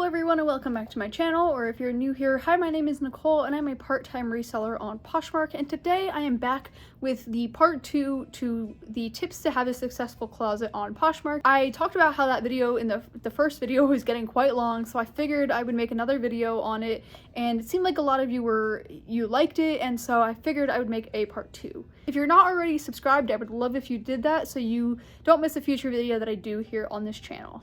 Hello everyone and welcome back to my channel, or if you're new here, hi, my name is Nicole and I'm a part-time reseller on Poshmark, and today I am back with the part 2 to the tips to have a successful closet on Poshmark. I talked about how that video in the first video was getting quite long, so I figured I would make another video on it, and it seemed like a lot of you liked it, and so I figured I would make a part 2. If you're not already subscribed, I would love if you did that so you don't miss a future video that I do here on this channel.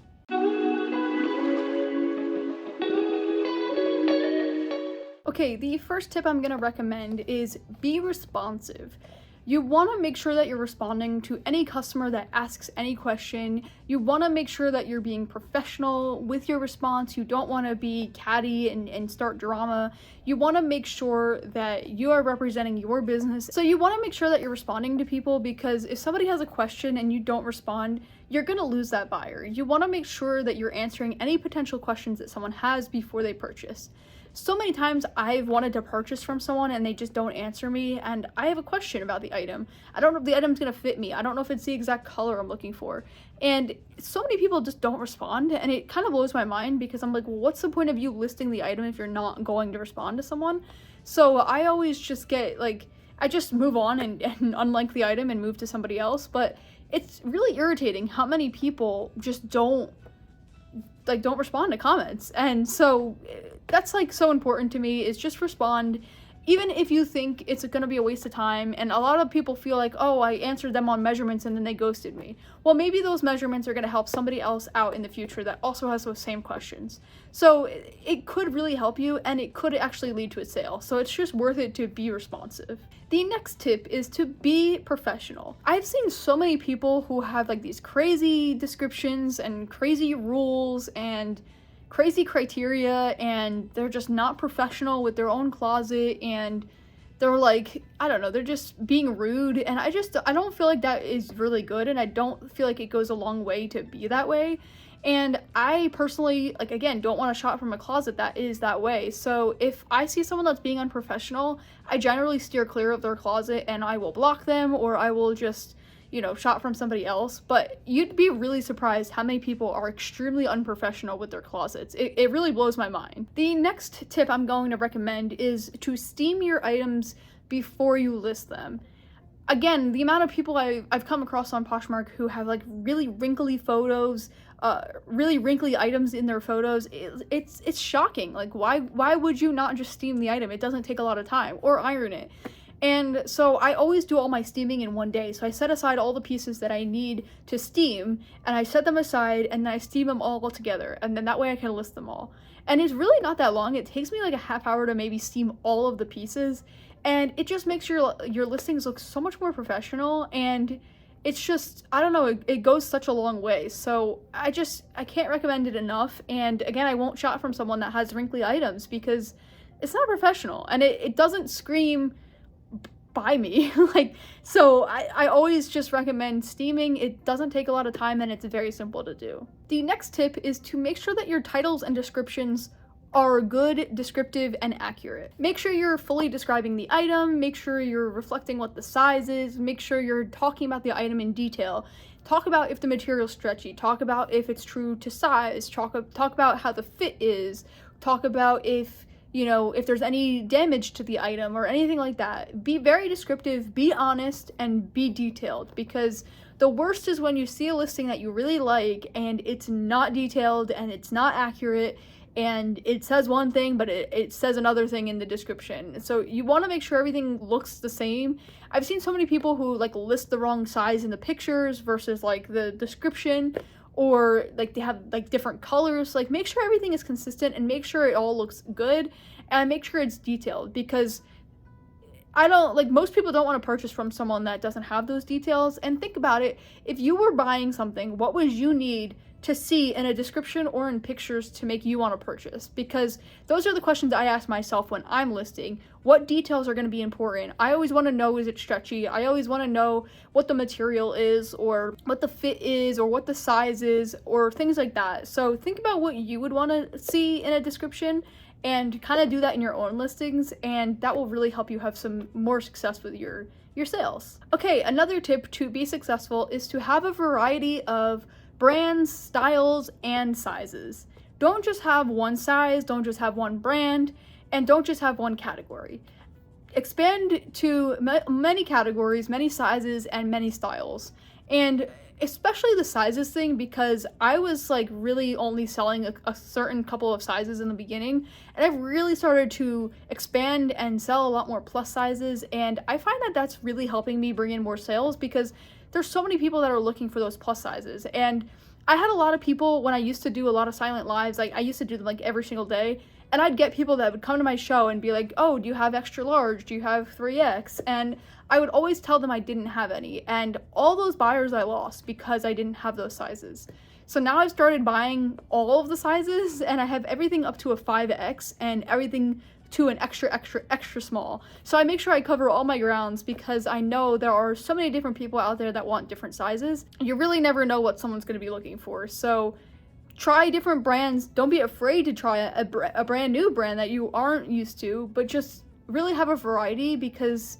Okay, the first tip I'm going to recommend is be responsive. You want to make sure that you're responding to any customer that asks any question. You want to make sure that you're being professional with your response. You don't want to be catty and start drama. You want to make sure that you are representing your business. So you want to make sure that you're responding to people, because if somebody has a question and you don't respond, you're going to lose that buyer. You want to make sure that you're answering any potential questions that someone has before they purchase. So many times I've wanted to purchase from someone and they just don't answer me, and I have a question about the item. I don't know if the item's gonna fit me. I don't know if it's the exact color I'm looking for. And so many people just don't respond, and it kind of blows my mind, because I'm like, well, what's the point of you listing the item if you're not going to respond to someone? So I always just get like, I just move on and unlike the item and move to somebody else. But it's really irritating how many people just don't respond to comments. And so that's like so important to me, is just respond, even if you think it's gonna be a waste of time. And a lot of people feel like, oh, I answered them on measurements and then they ghosted me. Well, maybe those measurements are gonna help somebody else out in the future that also has those same questions. So it could really help you, and it could actually lead to a sale. So it's just worth it to be responsive. The next tip is to be professional. I've seen so many people who have like these crazy descriptions and crazy rules and crazy criteria, and they're just not professional with their own closet, and they're like, I don't know, they're just being rude, and I don't feel like that is really good, and I don't feel like it goes a long way to be that way. And I personally, like, again, don't want to shop from a closet that is that way. So if I see someone that's being unprofessional, I generally steer clear of their closet, and I will block them, or I will just, you know, shop from somebody else. But you'd be really surprised how many people are extremely unprofessional with their closets. It really blows my mind. The next tip I'm going to recommend is to steam your items before you list them. Again, the amount of people I've come across on Poshmark who have like really wrinkly photos, really wrinkly items in their photos, it's shocking. Like, why would you not just steam the item? It doesn't take a lot of time, or iron it. And so I always do all my steaming in one day. So I set aside all the pieces that I need to steam, and I set them aside, and then I steam them all together, and then that way I can list them all. And it's really not that long. It takes me like a half hour to maybe steam all of the pieces, and it just makes your listings look so much more professional, and it's just, I don't know, it goes such a long way. So I can't recommend it enough. And again, I won't shop from someone that has wrinkly items, because it's not professional, and it doesn't scream buy me. Like, so I always just recommend steaming. It doesn't take a lot of time, and it's very simple to do. The next tip is to make sure that your titles and descriptions are good, descriptive, and accurate. Make sure you're fully describing the item, make sure you're reflecting what the size is, make sure you're talking about the item in detail. Talk about if the material's stretchy, talk about if it's true to size, talk about how the fit is, talk about if, you know, if there's any damage to the item or anything like that. Be very descriptive, be honest, and be detailed, because the worst is when you see a listing that you really like and it's not detailed and it's not accurate, and it says one thing but it says another thing in the description. So you want to make sure everything looks the same. I've seen so many people who like list the wrong size in the pictures versus like the description, or like they have like different colors. Like, make sure everything is consistent, and make sure it all looks good, and make sure it's detailed, because most people don't want to purchase from someone that doesn't have those details. And think about it, if you were buying something, what would you need to see in a description or in pictures to make you want to purchase? Because those are the questions I ask myself when I'm listing. What details are going to be important? I always want to know, is it stretchy? I always want to know what the material is, or what the fit is, or what the size is, or things like that. So think about what you would want to see in a description, and kind of do that in your own listings, and that will really help you have some more success with your sales. Okay, another tip to be successful is to have a variety of brands, styles, and sizes. don't just have one size, don't just have one brand, and don't just have one category. Expand to many categories, many sizes, and many styles. And especially the sizes thing, because I was like really only selling a certain couple of sizes in the beginning, and I've really started to expand and sell a lot more plus sizes, and I find that that's really helping me bring in more sales because there's so many people that are looking for those plus sizes. And I had a lot of people when I used to do a lot of silent lives, like I used to do them like every single day, and I'd get people that would come to my show and be like, oh, do you have extra large? Do you have 3X? And I would always tell them I didn't have any. And all those buyers I lost because I didn't have those sizes. So now I've started buying all of the sizes, and I have everything up to a 5X and everything to an extra small. So I make sure I cover all my grounds because I know there are so many different people out there that want different sizes. You really never know what someone's going to be looking for. So try different brands. Don't be afraid to try a brand new brand that you aren't used to, but just really have a variety, because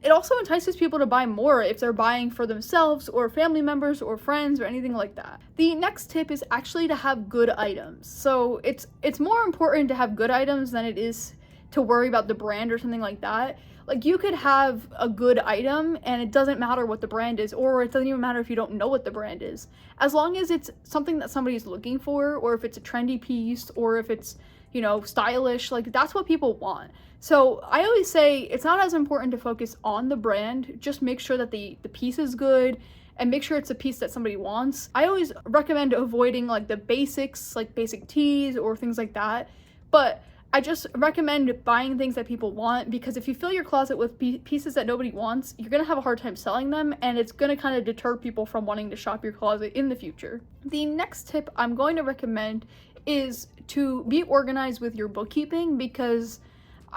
it also entices people to buy more if they're buying for themselves or family members or friends or anything like that. The next tip is actually to have good items. So it's more important to have good items than it is to worry about the brand or something like that. Like, you could have a good item and it doesn't matter what the brand is, or it doesn't even matter if you don't know what the brand is. As long as it's something that somebody's looking for, or if it's a trendy piece, or if it's, you know, stylish, like that's what people want. So I always say it's not as important to focus on the brand, just make sure that the piece is good and make sure it's a piece that somebody wants. I always recommend avoiding like the basics, like basic tees or things like that, but I just recommend buying things that people want, because if you fill your closet with pieces that nobody wants, you're gonna have a hard time selling them, and it's gonna kind of deter people from wanting to shop your closet in the future. The next tip I'm going to recommend is to be organized with your bookkeeping, because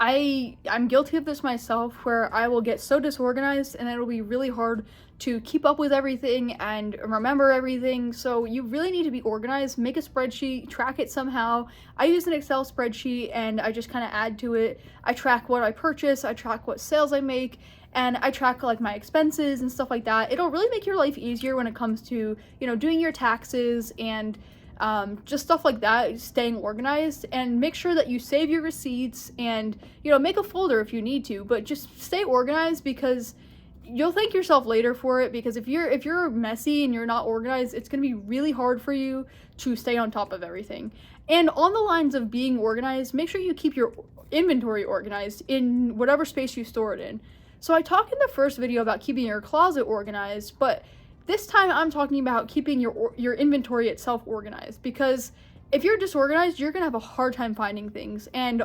I'm guilty of this myself, where I will get so disorganized and it'll be really hard to keep up with everything and remember everything. So you really need to be organized. Make a spreadsheet, track it somehow. I use an Excel spreadsheet and I just kind of add to it. I track what I purchase, I track what sales I make, and I track like my expenses and stuff like that. It'll really make your life easier when it comes to, you know, doing your taxes and just stuff like that, staying organized. And make sure that you save your receipts and, you know, make a folder if you need to, but just stay organized, because you'll thank yourself later for it. Because if you're messy and you're not organized, it's going to be really hard for you to stay on top of everything. And on the lines of being organized, make sure you keep your inventory organized in whatever space you store it in. So I talked in the first video about keeping your closet organized, but this time I'm talking about keeping your inventory itself organized, because if you're disorganized, you're gonna have a hard time finding things. And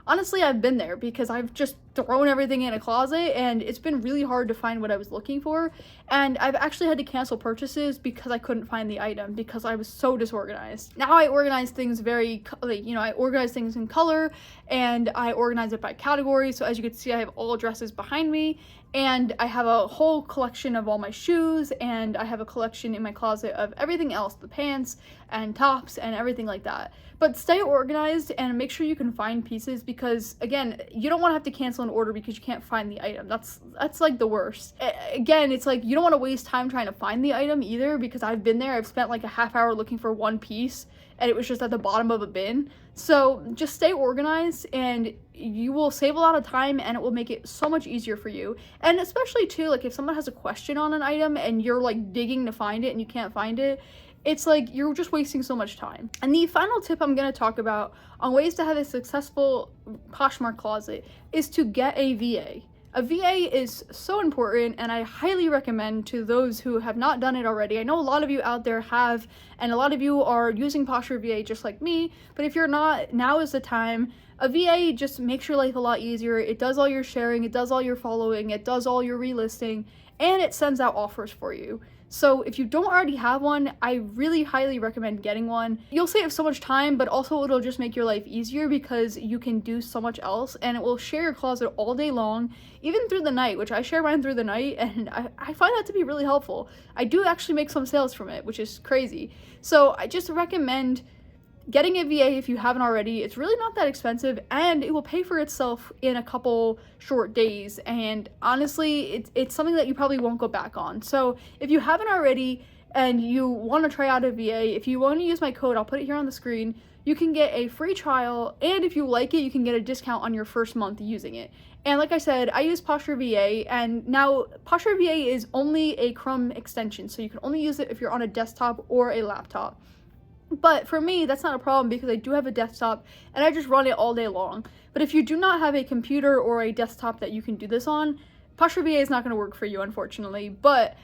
honestly, I've been there, because I've just thrown everything in a closet and it's been really hard to find what I was looking for. And I've actually had to cancel purchases because I couldn't find the item because I was so disorganized. Now I organize things I organize things in color, and I organize it by category. So as you can see, I have all dresses behind me, and I have a whole collection of all my shoes, and I have a collection in my closet of everything else, the pants and tops and everything like that. But stay organized and make sure you can find pieces, because again, you don't want to have to cancel an order because you can't find the item. That's like the worst. Again, it's like you don't want to waste time trying to find the item either, because I've been there. I've spent like a half hour looking for one piece and it was just at the bottom of a bin. So just stay organized and you will save a lot of time, and it will make it so much easier for you. And especially too, like if someone has a question on an item and you're like digging to find it and you can't find it, it's like you're just wasting so much time. And the final tip I'm going to talk about on ways to have a successful Poshmark closet is to get a VA. A VA is so important, and I highly recommend to those who have not done it already. I know a lot of you out there have, and a lot of you are using Posture VA just like me, but if you're not, now is the time. A VA just makes your life a lot easier. It does all your sharing, it does all your following, it does all your relisting, and it sends out offers for you. So if you don't already have one, I really highly recommend getting one. You'll save so much time, but also it'll just make your life easier because you can do so much else, and it will share your closet all day long, even through the night, which I share mine through the night, and I find that to be really helpful. I do actually make some sales from it, which is crazy. So I just recommend getting a VA if you haven't already. It's really not that expensive, and it will pay for itself in a couple short days, and honestly it's something that you probably won't go back on. So if you haven't already and you want to try out a VA, if you want to use my code, I'll put it here on the screen, you can get a free trial, and if you like it, you can get a discount on your first month using it. And like I said, I use Posture VA, and now Posture VA is only a Chrome extension, so you can only use it if you're on a desktop or a laptop. But for me, that's not a problem because I do have a desktop and I just run it all day long. But if you do not have a computer or a desktop that you can do this on, Posture VA is not going to work for you, unfortunately. But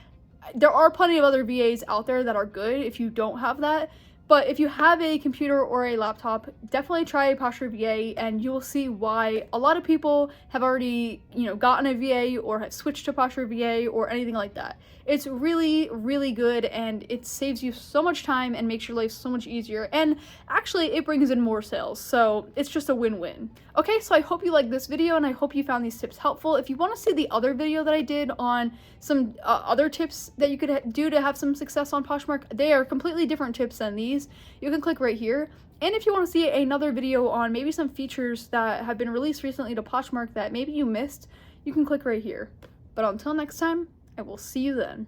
there are plenty of other VAs out there that are good if you don't have that. But if you have a computer or a laptop, definitely try Posture VA, and you'll see why a lot of people have already, gotten a VA or have switched to Posture VA or anything like that. It's really, really good, and it saves you so much time and makes your life so much easier. And actually, it brings in more sales, so it's just a win-win. Okay, so I hope you liked this video, and I hope you found these tips helpful. If you want to see the other video that I did on some other tips that you could do to have some success on Poshmark, they are completely different tips than these. You can click right here. And if you want to see another video on maybe some features that have been released recently to Poshmark that maybe you missed, you can click right here. But until next time, I will see you then.